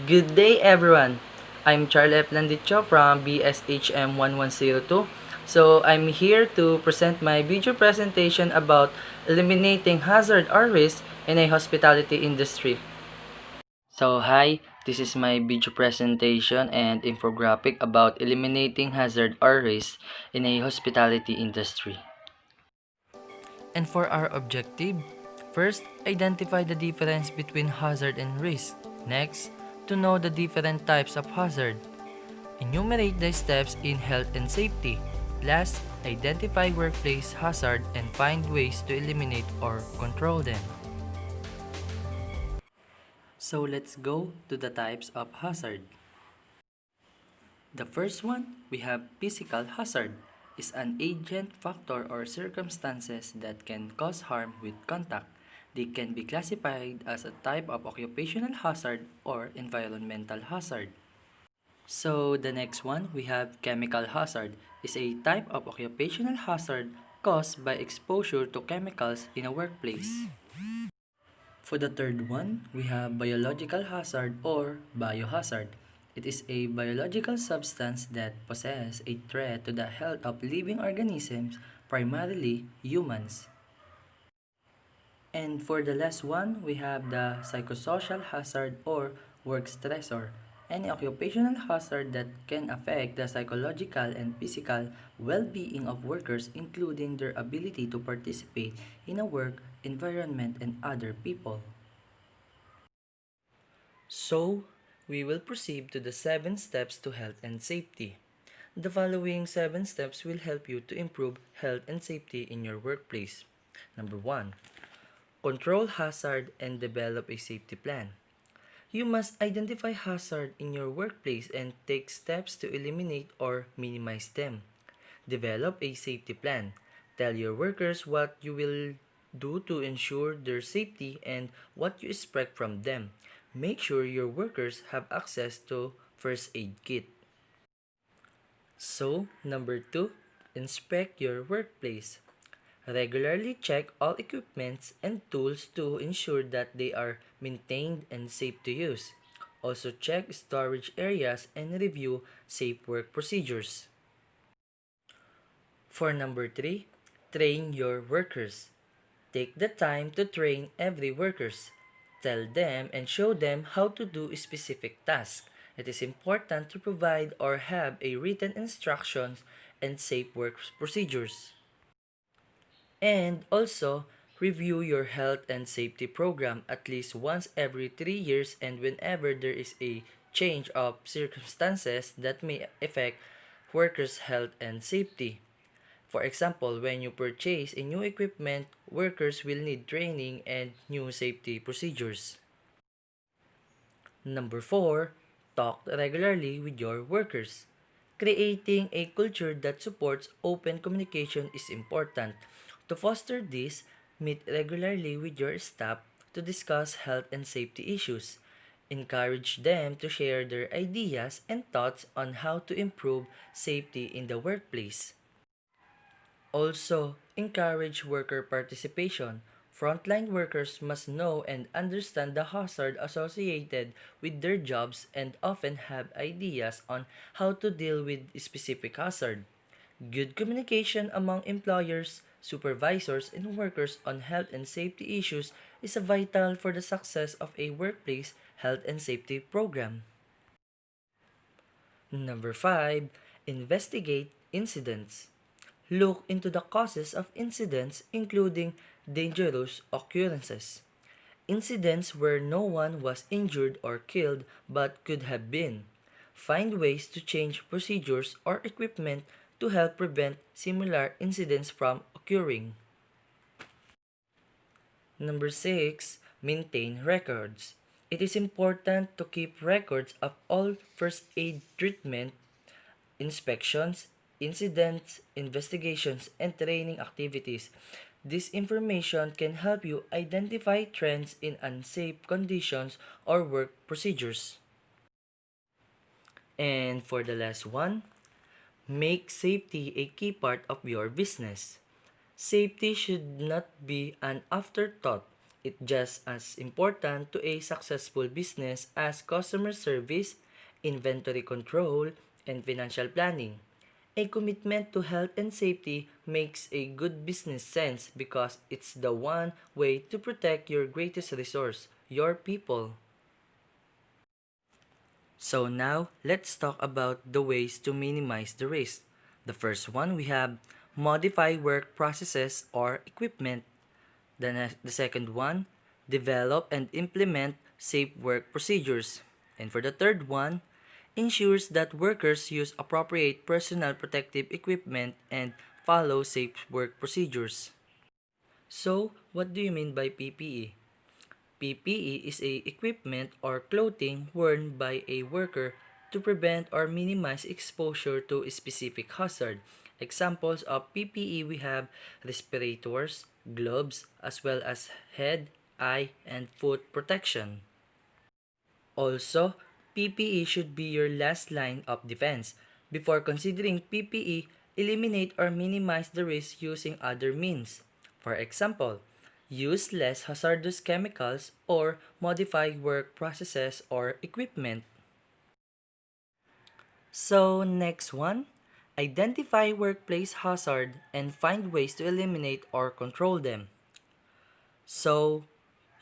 Good day everyone! I'm Landicho from BSHM 1102. So I'm here to present my video presentation about eliminating hazard or risk in a hospitality industry. So hi, this is my video presentation and infographic about eliminating hazard or risk in a hospitality industry. And for our objective, first, identify the difference between hazard and risk. Next, to know the different types of hazard. Enumerate the steps in health and safety. Last, identify workplace hazard and find ways to eliminate or control them. So let's go to the types of hazard. The first one, we have physical hazard, is an agent, factor, or circumstances that can cause harm with contact. They can be classified as a type of occupational hazard or environmental hazard. So the next one, we have chemical hazard, is a type of occupational hazard caused by exposure to chemicals in a workplace. For the third one, we have biological hazard or biohazard. It is a biological substance that poses a threat to the health of living organisms, primarily humans. And for the last one, we have the psychosocial hazard or work stressor, any occupational hazard that can affect the psychological and physical well-being of workers, including their ability to participate in a work environment and other people. So, we will proceed to the 7 steps to health and safety. The following 7 steps will help you to improve health and safety in your workplace. Number 1. Control hazard and develop a safety plan. You must identify hazard in your workplace and take steps to eliminate or minimize them. Develop a safety plan. Tell your workers what you will do to ensure their safety and what you expect from them. Make sure your workers have access to first aid kit. So, number 2, inspect your workplace. Regularly check all equipments and tools to ensure that they are maintained and safe to use. Also check storage areas and review safe work procedures. For number 3, train your workers. Take the time to train every workers. Tell them and show them how to do specific tasks. It is important to provide or have a written instructions and safe work procedures. And also, review your health and safety program at least once every 3 years and whenever there is a change of circumstances that may affect workers' health and safety. For example, when you purchase a new equipment, workers will need training and new safety procedures. Number 4, talk regularly with your workers. Creating a culture that supports open communication is important. To foster this, meet regularly with your staff to discuss health and safety issues. Encourage them to share their ideas and thoughts on how to improve safety in the workplace. Also, encourage worker participation. Frontline workers must know and understand the hazard associated with their jobs and often have ideas on how to deal with specific hazard. Good communication among employers, supervisors, and workers on health and safety issues is vital for the success of a workplace health and safety program. Number 5, investigate incidents. Look into the causes of incidents, including dangerous occurrences. Incidents where no one was injured or killed but could have been. Find ways to change procedures or equipment to help prevent similar incidents from occurring. Number 6, maintain records. It is important to keep records of all first aid treatment, inspections, incidents, investigations, and training activities. This information can help you identify trends in unsafe conditions or work procedures. And for the last one, make safety a key part of your business. Safety should not be an afterthought. It's just as important to a successful business as customer service, inventory control, and financial planning. A commitment to health and safety makes a good business sense because it's the one way to protect your greatest resource, your people. So now, let's talk about the ways to minimize the risk. The first one we have modify work processes or equipment. The second one, develop and implement safe work procedures. And for the third one, ensures that workers use appropriate personal protective equipment and follow safe work procedures. So, what do you mean by PPE? PPE is a equipment or clothing worn by a worker to prevent or minimize exposure to a specific hazard. Examples of PPE we have respirators, gloves, as well as head, eye, and foot protection. Also, PPE should be your last line of defense. Before considering PPE, eliminate or minimize the risk using other means. For example, use less hazardous chemicals or modify work processes or equipment. So, next one, identify workplace hazard and find ways to eliminate or control them. So,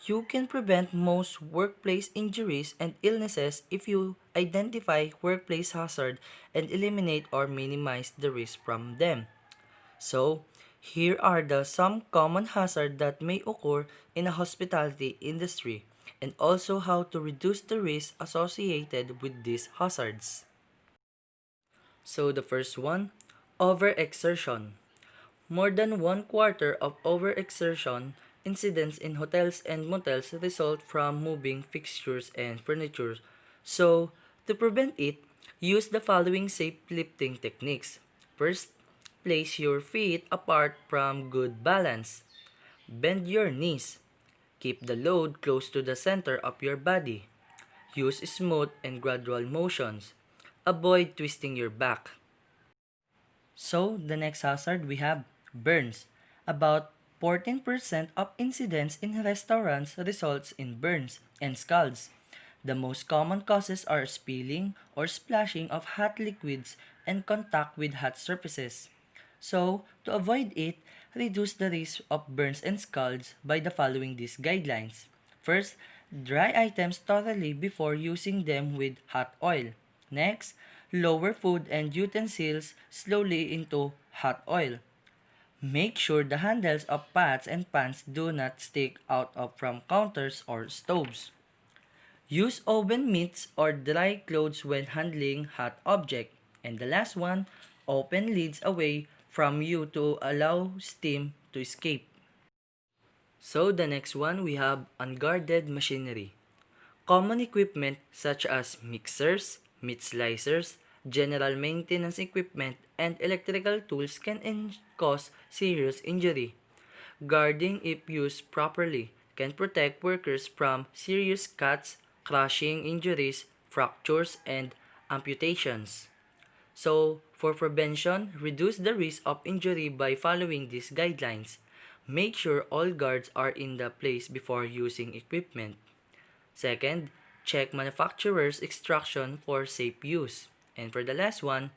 you can prevent most workplace injuries and illnesses if you identify workplace hazard and eliminate or minimize the risk from them. So, here are the some common hazards that may occur in a hospitality industry and also how to reduce the risk associated with these hazards. So, the first one, overexertion. More than one quarter of overexertion incidents in hotels and motels result from moving fixtures and furniture. So, to prevent it, use the following safe lifting techniques. First, place your feet apart from good balance. Bend your knees. Keep the load close to the center of your body. Use smooth and gradual motions. Avoid twisting your back. So, the next hazard we have burns. About 14% of incidents in restaurants results in burns and scalds. The most common causes are spilling or splashing of hot liquids and contact with hot surfaces. So, to avoid it, reduce the risk of burns and scalds by the following these guidelines. First, dry items thoroughly before using them with hot oil. Next, lower food and utensils slowly into hot oil. Make sure the handles of pots and pans do not stick out of from counters or stoves. Use oven mitts or dry clothes when handling hot object. And the last one, open lids away from you to allow steam to escape. So the next one we have unguarded machinery. Common equipment such as mixers, meat slicers, general maintenance equipment, and electrical tools can cause serious injury. Guarding, if used properly, can protect workers from serious cuts, crushing injuries, fractures, and amputations. So, for prevention, reduce the risk of injury by following these guidelines. Make sure all guards are in the place before using equipment. Second, check manufacturer's instruction for safe use. And for the last one,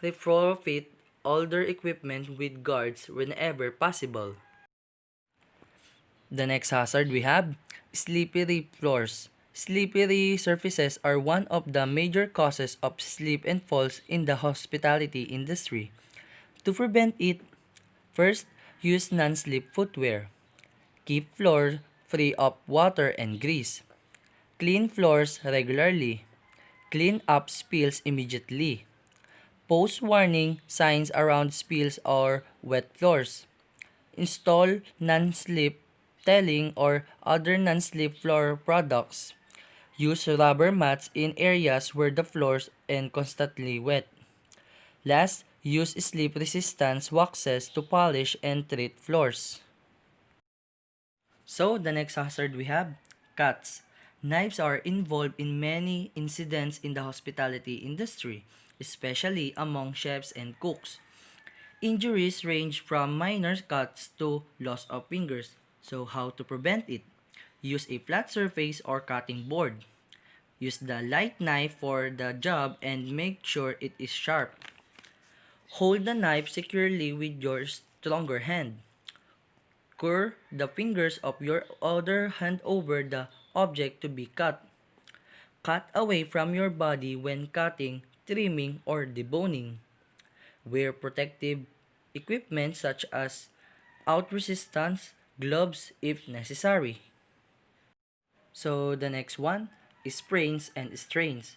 retrofit older equipment with guards whenever possible. The next hazard we have, slippery floors. Slippery surfaces are one of the major causes of slip and falls in the hospitality industry. To prevent it, first, use non-slip footwear. Keep floor free of water and grease. Clean floors regularly. Clean up spills immediately. Post warning signs around spills or wet floors. Install non-slip telling or other non-slip floor products. Use rubber mats in areas where the floors are constantly wet. Last, use slip resistance waxes to polish and treat floors. So, the next hazard we have, cuts. Knives are involved in many incidents in the hospitality industry, especially among chefs and cooks. Injuries range from minor cuts to loss of fingers. So how to prevent it? Use a flat surface or cutting board. Use the light knife for the job and make sure it is sharp. Hold the knife securely with your stronger hand. Curl the fingers of your other hand over the object to be cut. Cut away from your body when cutting, trimming, or deboning. Wear protective equipment such as out resistance gloves if necessary. So the next one is sprains and strains.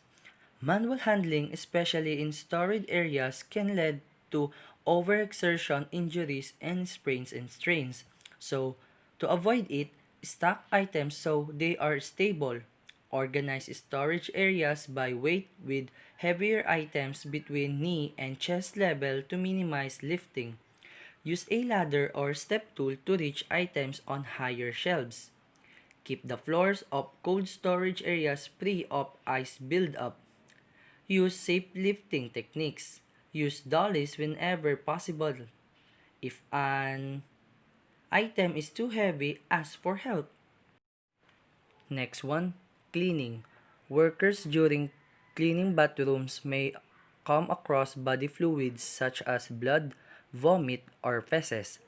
Manual handling, especially in storage areas, can lead to overexertion, injuries, and sprains and strains. So, to avoid it, stock items so they are stable. Organize storage areas by weight with heavier items between knee and chest level to minimize lifting. Use a ladder or step tool to reach items on higher shelves. Keep the floors of cold storage areas free of ice buildup. Use safe lifting techniques. Use dollies whenever possible. If an item is too heavy, ask for help. Next one, cleaning. Workers during cleaning bathrooms may come across body fluids such as blood, vomit, or feces.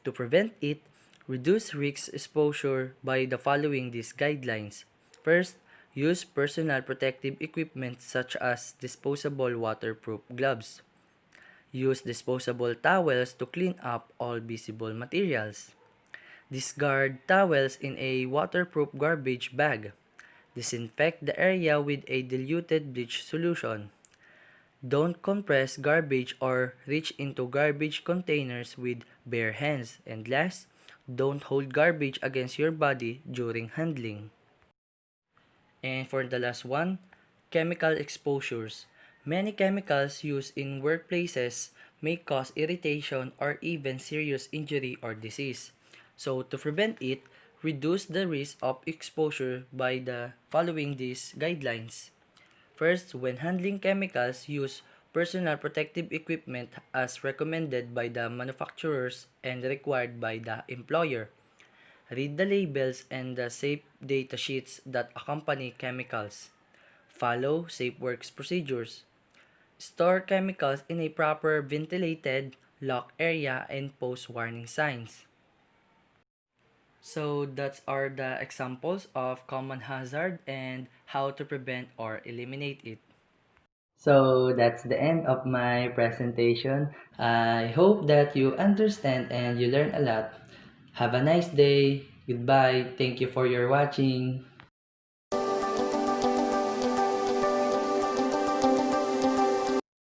To prevent it, reduce risk exposure by the following these guidelines. First, use personal protective equipment such as disposable waterproof gloves. Use disposable towels to clean up all visible materials. Discard towels in a waterproof garbage bag. Disinfect the area with a diluted bleach solution. Don't compress garbage or reach into garbage containers with bare hands. And last, don't hold garbage against your body during handling. And for the last one, chemical exposures. Many chemicals used in workplaces may cause irritation or even serious injury or disease. So to prevent it, reduce the risk of exposure by the following these guidelines. First, when handling chemicals, use personal protective equipment as recommended by the manufacturers and required by the employer. Read the labels and the safe data sheets that accompany chemicals. Follow safe works procedures. Store chemicals in a proper ventilated, locked area and post warning signs. So that are the examples of common hazard and how to prevent or eliminate it. So that's the end of my presentation. I hope that you understand and you learn a lot. Have a nice day. Goodbye. Thank you for your watching.